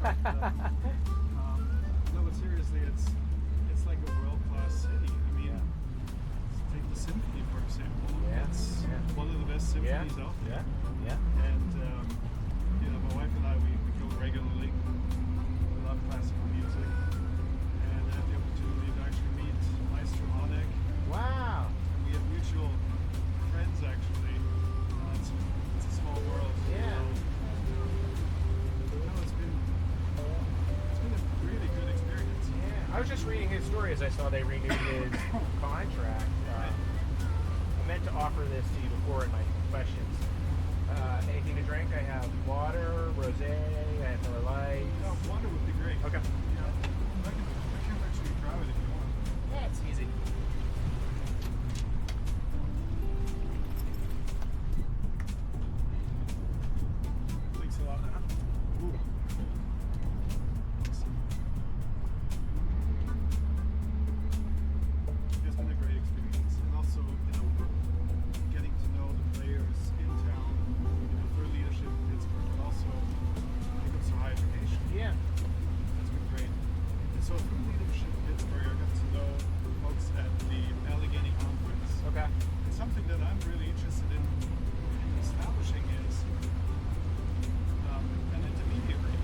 No, but seriously, it's like a world-class city. I mean, take the symphony for example. It's one of the best symphonies out there. And my wife and I, we go regularly. We love classical music, and I had the opportunity to actually meet Maestro Honeck. Wow! We have mutual friends actually. It's a small world. It's been a really good experience. I was just reading his story as I saw they renewed his contract. I meant to offer this to you before in my questions. Anything to drink? I have water, rosé, I have Miller Lite. No, water would be great. Okay. I can actually grab it if you want. Yeah, it's easy. Thanks a lot. It's been a great experience, and also, getting to know the players in town, their leadership in Pittsburgh, but also because of high education. Yeah. That's been great. And so through leadership in Pittsburgh, I got to know folks at the Allegheny Conference. Okay. And something that I'm really interested in establishing is an intermediary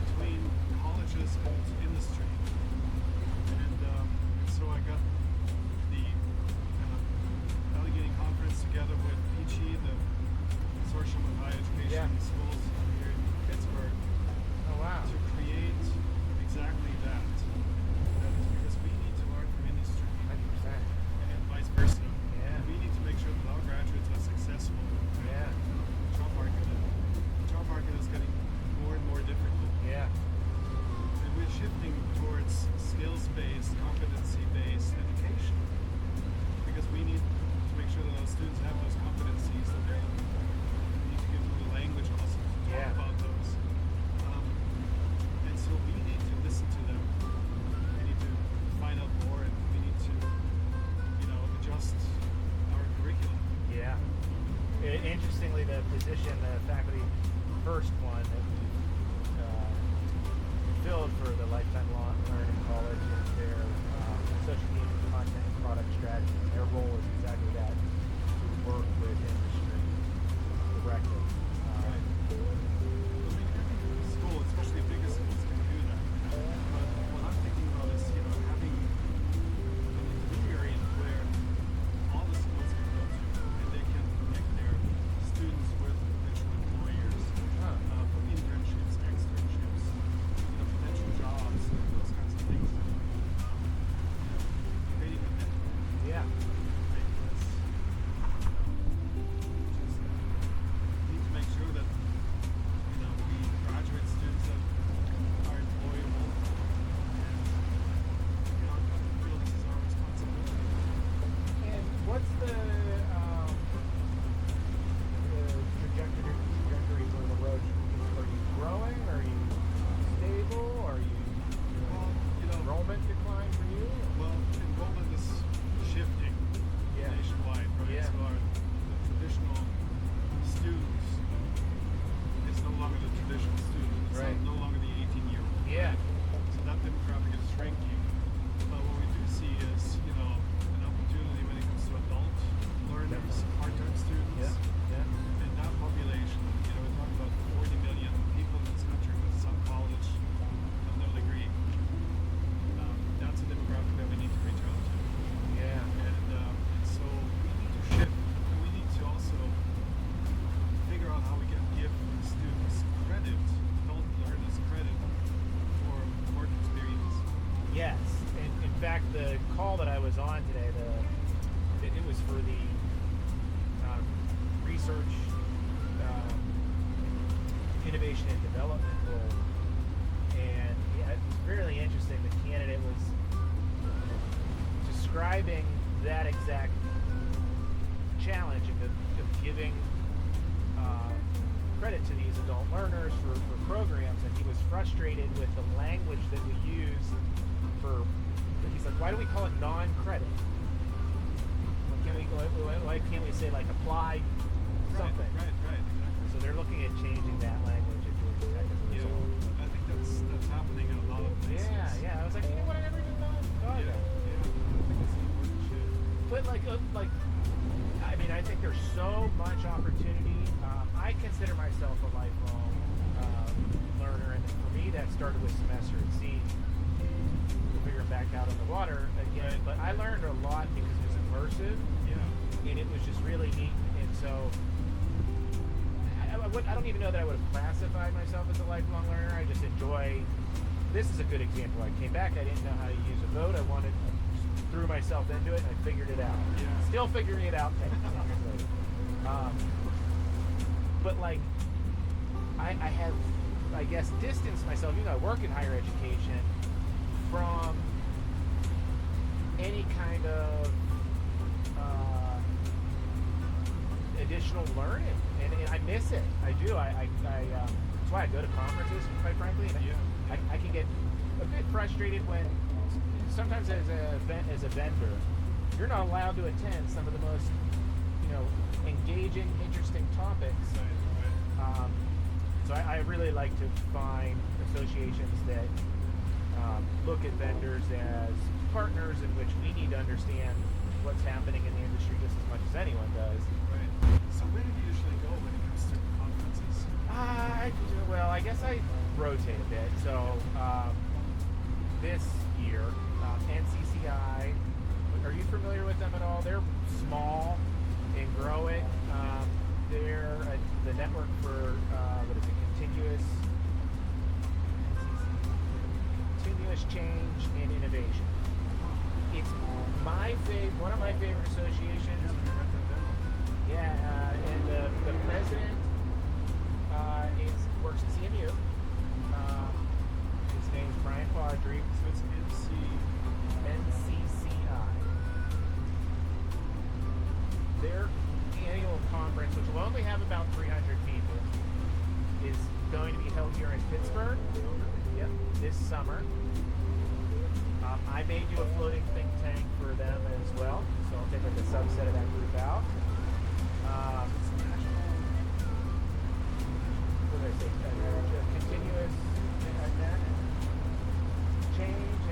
between colleges and industry. And so I got the Allegheny Conference together with PG, the Consortium of Higher Education Schools here in Pittsburgh, Oh, wow. to create exactly that. That is because we need to learn from industry 100%. and vice versa. Yeah. We need to make sure that our graduates are successful. Yeah. The job market is getting more and more difficult. Yeah. And we're shifting towards skills-based, competency-based education because we need to make sure that our students have those competencies that we need to give them the language also to talk about those. And so we need to listen to them. We need to find out more, and we need to, adjust our curriculum. Yeah. Interestingly, the position, the faculty first one that we filled for the Lifetime Learning College is their associate dean of content and product strategy. Their role is exactly that, to work with industry directly. Right. I mean, every school, especially bigger schools, can do that. But what I'm thinking about is, having an intermediary where all the schools can go to, and they can connect their students with potential employers for internships, externships, potential jobs, those kinds of things. Creating a network. Yeah. Need to make sure that we graduate students that are employable, and I feel this is our responsibility. And what's the trajectory for the Roche? Are you growing? Are you stable? Are you enrollment decline for you? Well, enrollment is shifting nationwide, right? Yeah. So the traditional students is no longer the traditional student. It's no longer the 18-year-old. Yeah. Right? So that demographic is shrinking. But what we do see is, an opportunity when it comes to adult learners, part-time students. And that population, we're talking about 40 million people in this country with some college but no degree. That's a demographic that we need to reach out to. Yeah. And so we need to shift, and we need to also figure out how we can give students credit, adult learners credit for work experience. Yes. In fact, the call that I was on today, it was for the research, innovation and development role. And it was really interesting. The candidate was describing that exact challenge of giving credit to these adult learners for programs, and he was frustrated with the language that we use he's like, why do we call it non-credit? Why can't we say like apply something? Right, exactly. So they're looking at changing that language if you're technically I think that's happening in a lot of places. Yeah. I was like, you know what? I never even thought of Yeah. that. I think it's an important shift. But I mean, I think there's so much opportunity. I consider myself a lifelong learner, and for me, that started with semester at sea. We'll figure it back out on the water again. Right. But I learned a lot because it was immersive, Yeah. and it was just really neat. And so, I don't even know that I would have classified myself as a lifelong learner. I just enjoy. This is a good example. I came back. I didn't know how to use a boat. I threw myself into it, and I figured it out. Yeah. Still figuring it out 10 years later. But like, I have, I guess, distanced myself. You know, I work in higher education from any kind of additional learning, and I miss it. I do. That's why I go to conferences, quite frankly. And Yeah. I can get a bit frustrated when sometimes as a vendor, you're not allowed to attend some of the most, engaging, interesting topics. Right. So I really like to find associations that look at vendors as partners in which we need to understand what's happening in the industry just as much as anyone does. Right. So where do you usually go when it comes to conferences? I guess I rotate a bit. So this year, NCCI, are you familiar with them at all? They're small and growing. They're the network for continuous change and innovation. It's one of my favorite associations. Yeah, and the president works at CMU. His name's Brian Paudry. So it's NCCI. Their annual conference, which will only have about 300 people, is going to be held here in Pittsburgh. Yep, this summer. I may do a floating think tank for them as well, so I'll take like a subset of that group out. What did I say? Continuous change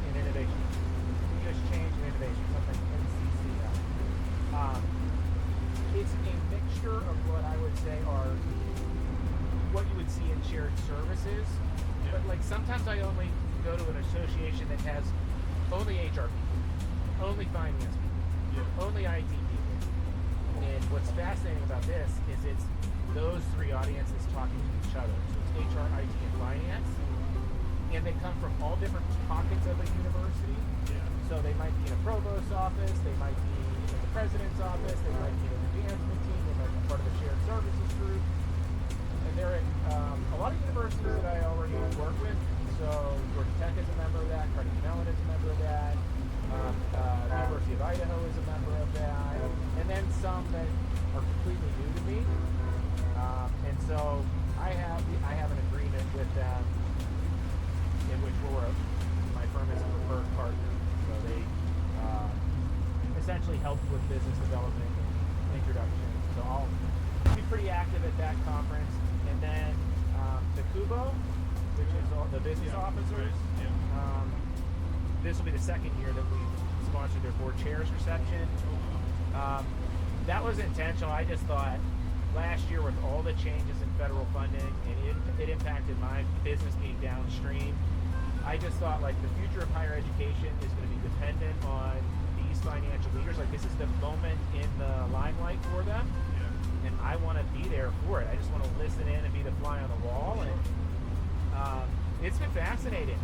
and innovation. Continuous change and innovation, something NCCI. It's a mixture of what I would say are what you would see in shared services, but like sometimes I only go to an association that has only HR people, only finance people, only IT people. And what's fascinating about this is it's those three audiences talking to each other. So it's HR, IT, and finance, and they come from all different pockets of a university. So they might be in a provost's office, they might be in the president's office, they might be in the management team, they might be part of a shared services group. And they're at a lot of universities that I already work with. So Georgia Tech is a member of that, Carnegie Mellon is a member of that, University of Idaho is a member of that, and then some that are completely new to me. And so I have an agreement with them in which my firm is a preferred partner. So they essentially help with business development and introduction. So I'll be pretty active at that conference. And then the Kubo, which is all the business officers. This will be the second year that we've sponsored their board chairs reception. That was intentional. I just thought last year with all the changes in federal funding and it impacted my business being downstream, I just thought like the future of higher education is going to be dependent on these financial leaders. Like this is the moment in the limelight for them. And I want to be there for it. I just want to listen in and be the fly on the wall. And it's been fascinating.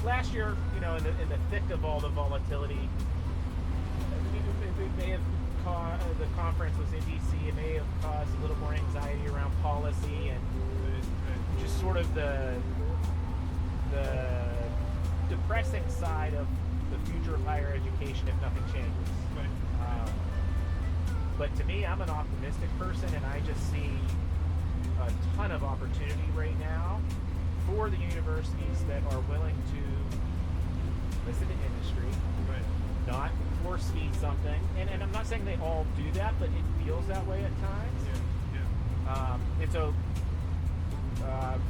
Last year, in the thick of all the volatility, it may have caused, the conference was in DC, it may have caused a little more anxiety around policy and just sort of the depressing side of the future of higher education if nothing changes. But to me, I'm an optimistic person, and I just see a ton of opportunity right now for the universities that are willing to listen to industry, not force feed something. And I'm not saying they all do that, but it feels that way at times. And so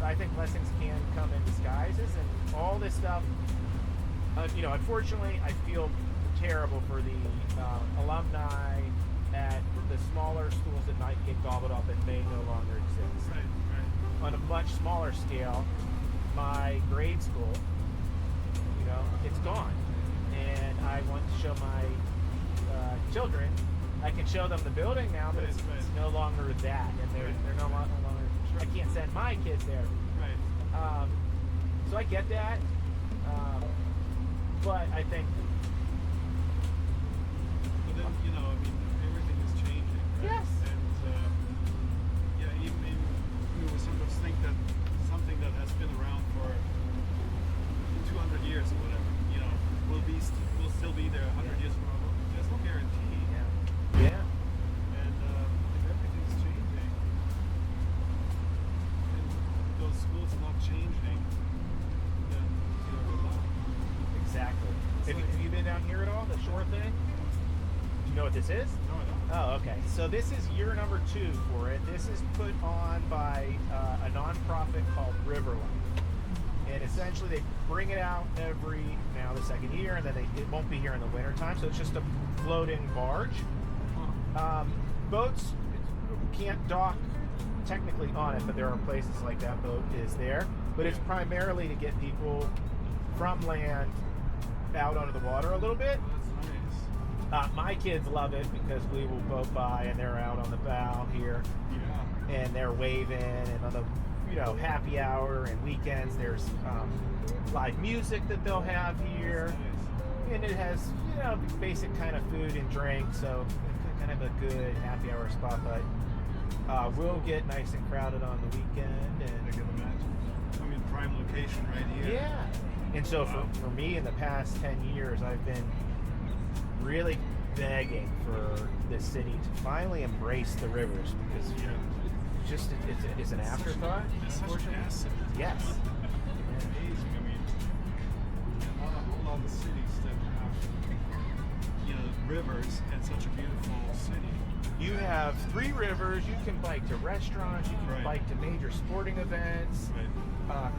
I think blessings can come in disguises, and all this stuff. Unfortunately, I feel terrible for the alumni at the smaller schools that might get gobbled up and may no longer exist. Right. On a much smaller scale, my grade school, it's gone, and I want to show my children. I can show them the building now, but it's no longer that, and they're no longer. I can't send my kids there. Right. So I get that, but I think. But then, everything is changing. Right? Yes. And even we sometimes think that something that has been around for 200 years or whatever, will still be there 100 years from now. There's no guarantee. Yeah. And if everything's changing, and those schools are not changing, then good luck. Exactly. Have you been down here at all? The shore thing? Do you know what this is? No, I don't. Oh, okay. So this is year number 2 for it. This is put on by a nonprofit called Riverlight. And essentially they bring it out now the second year, and then it won't be here in the wintertime, so it's just a floating barge. Boats can't dock technically on it, but there are places like that boat is there. But it's primarily to get people from land out onto the water a little bit. Oh, that's nice. My kids love it because we will boat by and they're out on the bow here. Yeah. And they're waving, and on the happy hour and weekends there's live music that they'll have here. Nice. And it has basic kind of food and drink, so kind of a good happy hour spot. But we'll get nice and crowded on the weekend, and I can imagine. Prime location right here. yeah. And so for me in the past 10 years, I've been really begging for this city to finally embrace the rivers, because it's an afterthought. It's such an asset. Yes. It's amazing. A lot of cities that have, rivers and such a beautiful city. You have 3 rivers. You can bike to restaurants. You can bike to major sporting events,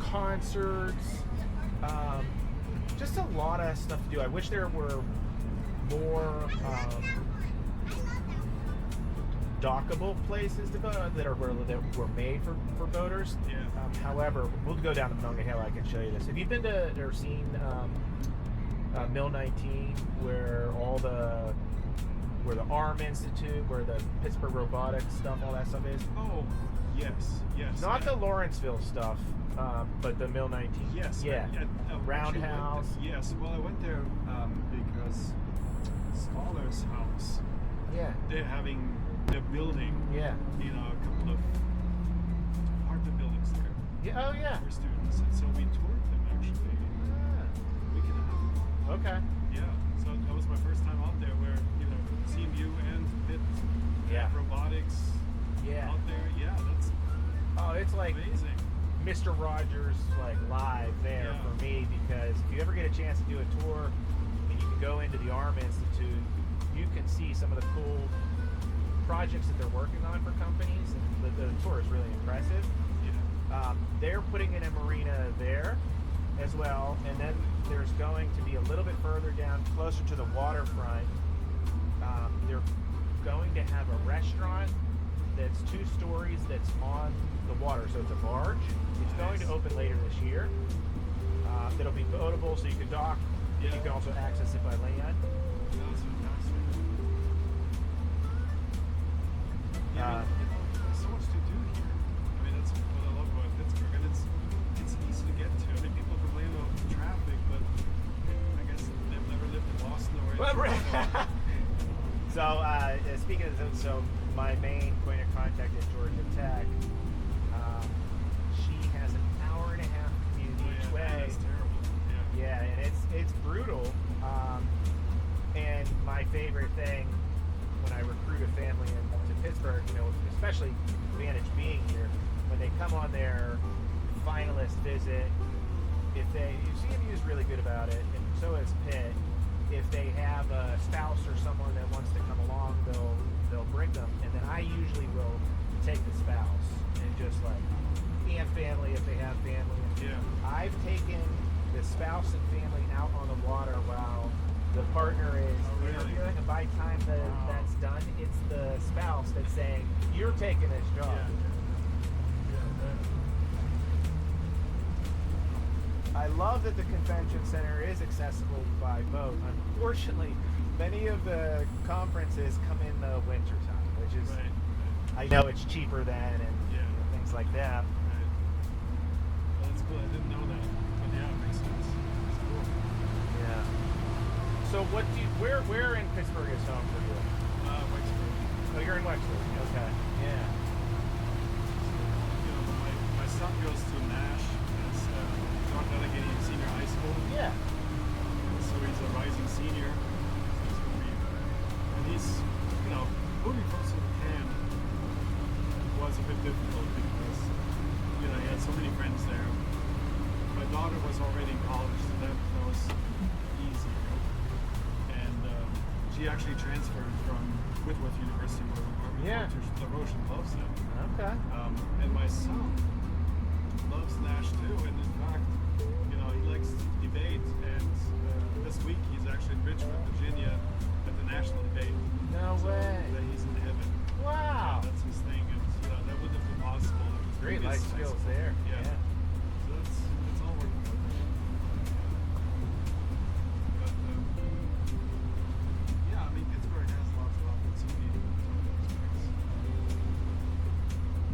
concerts. Just a lot of stuff to do. I wish there were more dockable places to go that were made for boaters. Yeah. However, we'll go down to Monongahela. I can show you this. Have you been to or seen Mill 19, where the ARM Institute, where the Pittsburgh robotics stuff, all that stuff is? Oh, yes. Not the Lawrenceville stuff, but the Mill 19. Yes. Yeah. Roundhouse. Yes. Well, I went there because Scholar's house. Yeah. They're building. Yeah. A couple of apartment buildings there. Yeah. Oh yeah. For students, and so we toured them actually. A week and a half. Okay. Yeah. So that was my first time out there, where CMU and Pitt robotics. Yeah. Out there. Yeah. That's. Oh, it's like amazing. Mr. Rogers live there for me, because if you ever get a chance to do a tour and you can go into the ARM Institute, you can see some of the cool projects that they're working on for companies, and the tour is really impressive. Yeah. They're putting in a marina there as well, and then there's going to be a little bit further down, closer to the waterfront. They're going to have a restaurant that's 2 stories that's on the water, so it's a barge. It's going to open later this year. It'll be boatable, so you can dock. Yeah. You can also access it by land. That was fantastic. There's so much to do here. That's what I love about Pittsburgh, and it's easy to get to. People complain about traffic, but I guess they've never lived in Boston or in So, speaking of that, so my main point of contact at Georgia Tech, she has an hour and a half commute each way. That's terrible. Yeah, and it's brutal. And my favorite thing when I recruit a family into Pittsburgh, especially Advantage being here, when they come on their finalist visit, CMU is really good about it, and so is Pitt. If they have a spouse or someone that wants to come along, they'll bring them, and then I usually will take the spouse. family if they have family. Yeah. I've taken the spouse and family out on the water while the partner is Oh, really? interviewing, and by the time that's done, it's the spouse that's saying, "You're taking this job." I love that the convention center is accessible by boat. Unfortunately, many of the conferences come in the winter time, which is, Right. I know it's cheaper then, and Yeah. things like that. Right. Well, that's cool. I didn't know that, but yeah, it makes sense. It's cool. Yeah. So where in Pittsburgh is home for you? Whitesburg. Oh, you're in Whitworth. Okay. Yeah. You know, my son goes to Nash. That's John Delegating Senior High School. Yeah. So he's a rising senior. So he's gonna be, and he's, you know, moving from Spokane was a bit difficult because, you know, he had so many friends there. My daughter was already in college, so that was easy. And she actually transferred from Whitworth University, where we Yeah. go to the Roche and loves it. Okay. And my son loves Nash too, and in fact, you know, he likes to debate. And this week he's actually in Richmond, Virginia, at the national debate. No So way. that he's in heaven. Wow. That's his thing, and you know that wouldn't have been possible. If it was Great previous life high skills school. there. Yeah. So it's all working out. But yeah, I mean Pittsburgh has lots of opportunity to experience.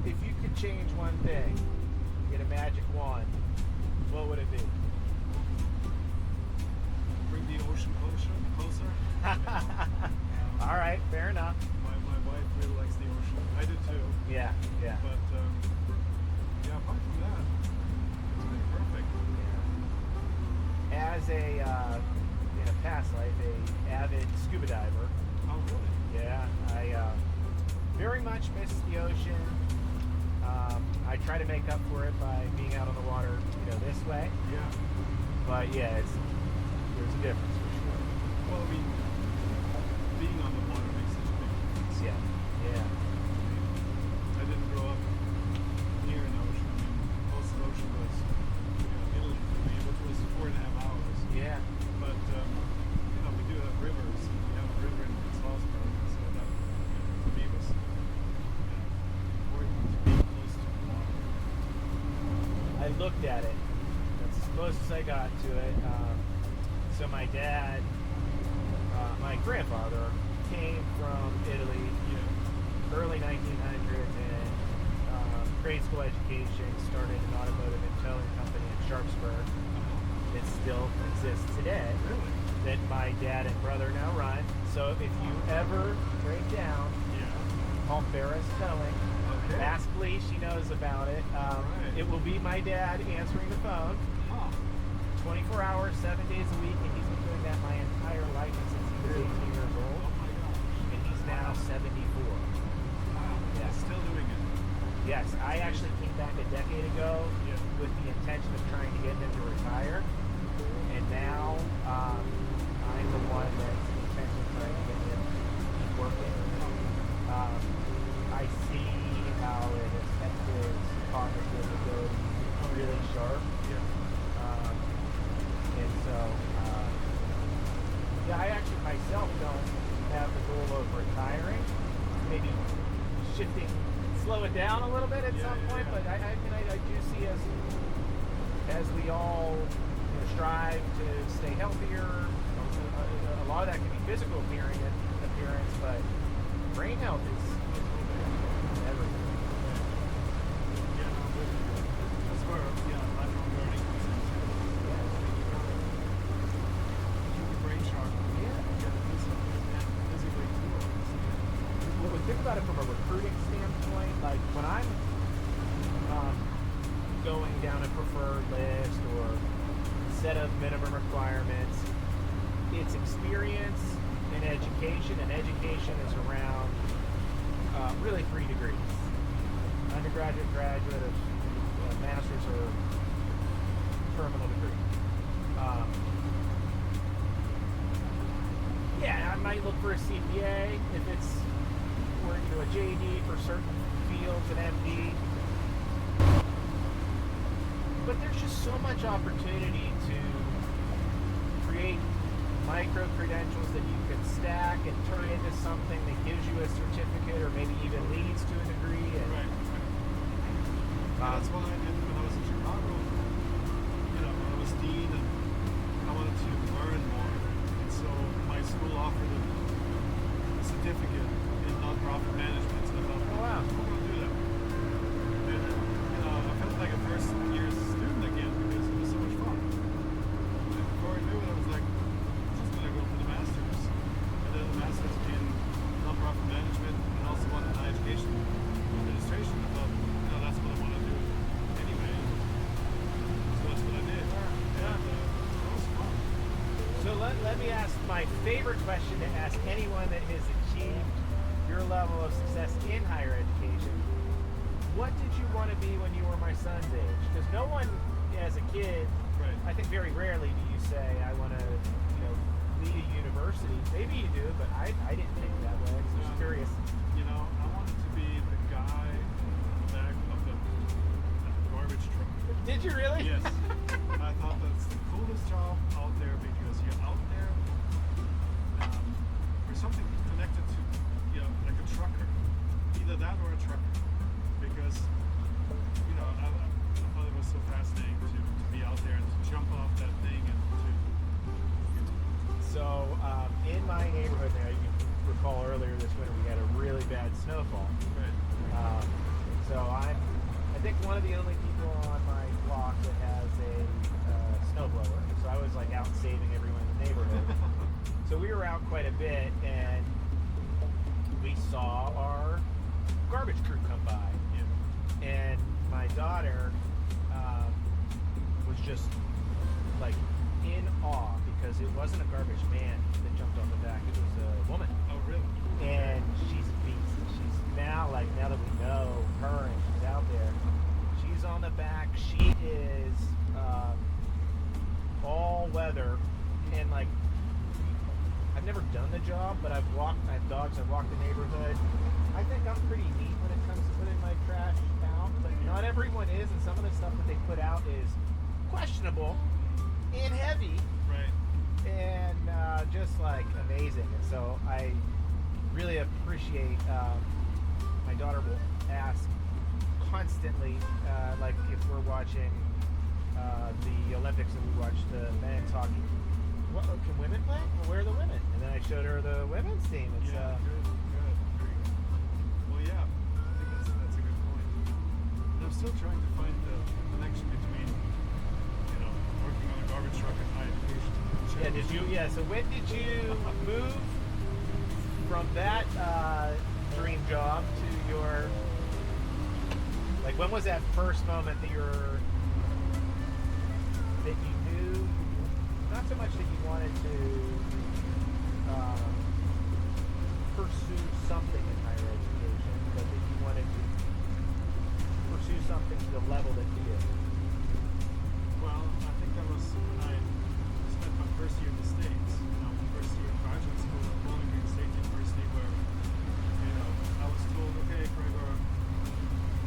If you could change one thing, get a magic wand, what would it be? Bring the ocean closer. All right, fair enough. My wife really likes the ocean. I do too. Yeah, yeah. But yeah, apart from that, it's been perfect. As in a past life, a avid scuba diver. Oh really? Yeah, I very much miss the ocean. I try to make up for it by being out on the water, this way. Yeah. But yeah, there's a difference for sure. Well, I mean, being on the water makes such a big difference. Yeah, yeah. I didn't grow up near an ocean. I mean, most of the ocean was, Italy for me, which was 4.5 hours. Yeah. But we do have rivers. We have a river in Salzburg, so that for me was important to be close to the water. I looked at it. That's as close as I got to it. So my dad, my grandfather, came from Italy, early 1900s, and grade school education, started an automotive and towing company in Sharpsburg. It still exists today. Really? That my dad and brother now run. So if you ever break down, call Ferris Towing. Okay. Ask Lee, she knows about it. Right. It will be my dad answering the phone, Huh. 24 hours, 7 days a week, and he's been doing that my entire life since he was 18 years Oh old, my gosh. and he's now 74. Wow. Yeah. Still doing it. Yes, I actually came back a decade ago Yeah. with the intention of trying to get him to retire, and now I'm the one that's intentionally trying to get him to keep working. I see how it has kept his cognitive ability really sharp. And so, I actually myself don't have the goal of retiring. Maybe shifting, slow it down a little bit at some point. But I do see as we all strive to stay healthier. A lot of that can be physical appearance, but brain health is everything. That's where, lifelong learning comes in. Keep your brain sharp. Physically too. When we think about it from a recruiting standpoint, like when I'm going down a preferred list or set of minimum requirements, it's experience and education is around really 3 degrees. Undergraduate, graduate, of master's or terminal degree. I might look for a CPA if it's working to a JD for certain fields, an MD. But there's just so much opportunity to create micro credentials that you can stack and turn into something that gives you a certificate or maybe even leads to a degree. And, Right. That's what I did when I was in Chicago. You know, I was dean and I wanted to learn more. And so my school offered a certificate in nonprofit management. So I thought, Oh, wow. I'm going to do that. And you know, I felt like a first year student again because it was so much fun. And before I knew it, I was like, I'm just going to go for the master's. And then the master's in nonprofit management and also one in higher education administration. I thought, you know, that's what I want to do anyway. So that's what I did. And that was fun. So let me ask my favorite question to ask anyone that has achieved your level of success in higher education. What did you want to be when you were my son's age? Because no one, as a kid, Right. I think very rarely do you say, I want to, lead a university. Maybe you do, but I didn't think that way. So I'm just curious. You know, I wanted to be the guy in the back of the garbage truck. Did you really? Yes. I thought that's the coolest job out there because you're out there for something connected to, you know, like a trucker. Either that or a trucker. Because, you know, I thought it was so fascinating to be out there and to jump off that thing and to... So, in my neighborhood now, you can recall earlier this winter we had a really bad snowfall. Right. So I think one of the only people on my block that has a snowblower. So I was like out saving everyone in the neighborhood. So we were out quite a bit, and we saw our garbage crew come by. Yeah. And my daughter was just like in awe because it wasn't a garbage man that jumped on the back, it was a woman. Oh, really? And she's a beast. She's now that we know her and she's out there, she's on the back. She is all weather, and like I've never done the job, but I have dogs, I've walked the neighborhood. I think I'm pretty neat when it comes to putting my trash out, but not everyone is, and some of the stuff that they put out is questionable and heavy. Right. And just like amazing. And so I really appreciate, my daughter will ask constantly, like if we're watching the Olympics and we watch the men's hockey, what, can women play? Well, where are the women? And then I showed her the women's team. It's, Yeah, good. Very good. Well, yeah, I think that's a good point. And I'm still trying to find the connection between, you know, working on a garbage truck and higher education. So when did you move from that dream job to your, like when was that first moment that that you knew, not so much that you wanted to pursue something in higher education, but that you wanted to pursue something to the level that you did? Well, I think that was when I spent my first year in the States. You know, my first year in graduate school at Bowling Green State University, where, you know, I was told, okay, Gregor,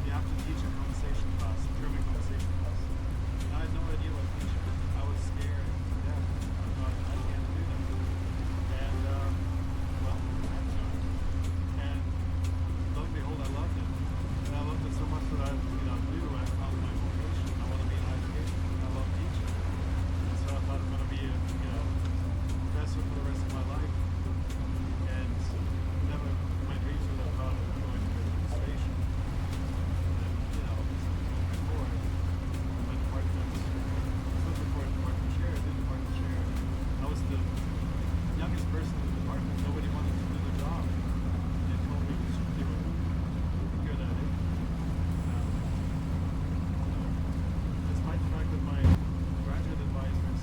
you have to teach a conversation class, a German conversation class. And I had no idea what teaching was. I was scared to death. I thought, I can't do that. And, well, I had to. And lo and behold, I loved it. And I loved it so much that I, you know, knew I found my vocation. I want to be in higher education. I love teaching. And so I thought I'm going to be a, you know, professor for the rest of my life. And never, my dreams would have thought of going to administration. And, you know, before my department, was looking for a department chair, I did department chair. I was the youngest person in the department. Nobody wanted to do the job. They told me they were good at it. Despite the fact that my graduate advisors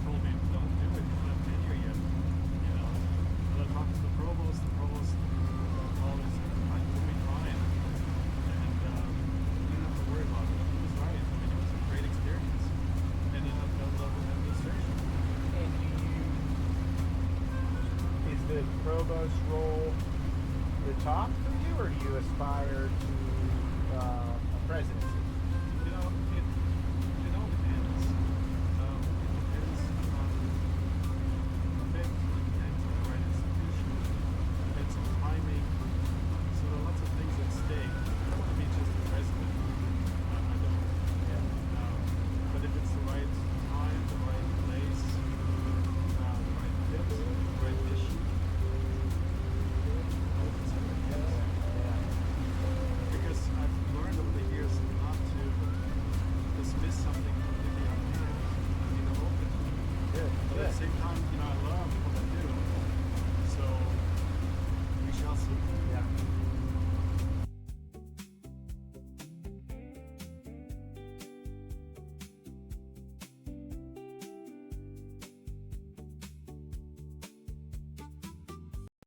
told me, don't do it, you don't have tenure yet. You know, but I talked to the provost always said, you'll be fine. And you didn't have to worry about it. He was right. I mean, it was a great experience. And then I fell in love with administration. And is the provost role the top for you, or do you aspire to a presidency?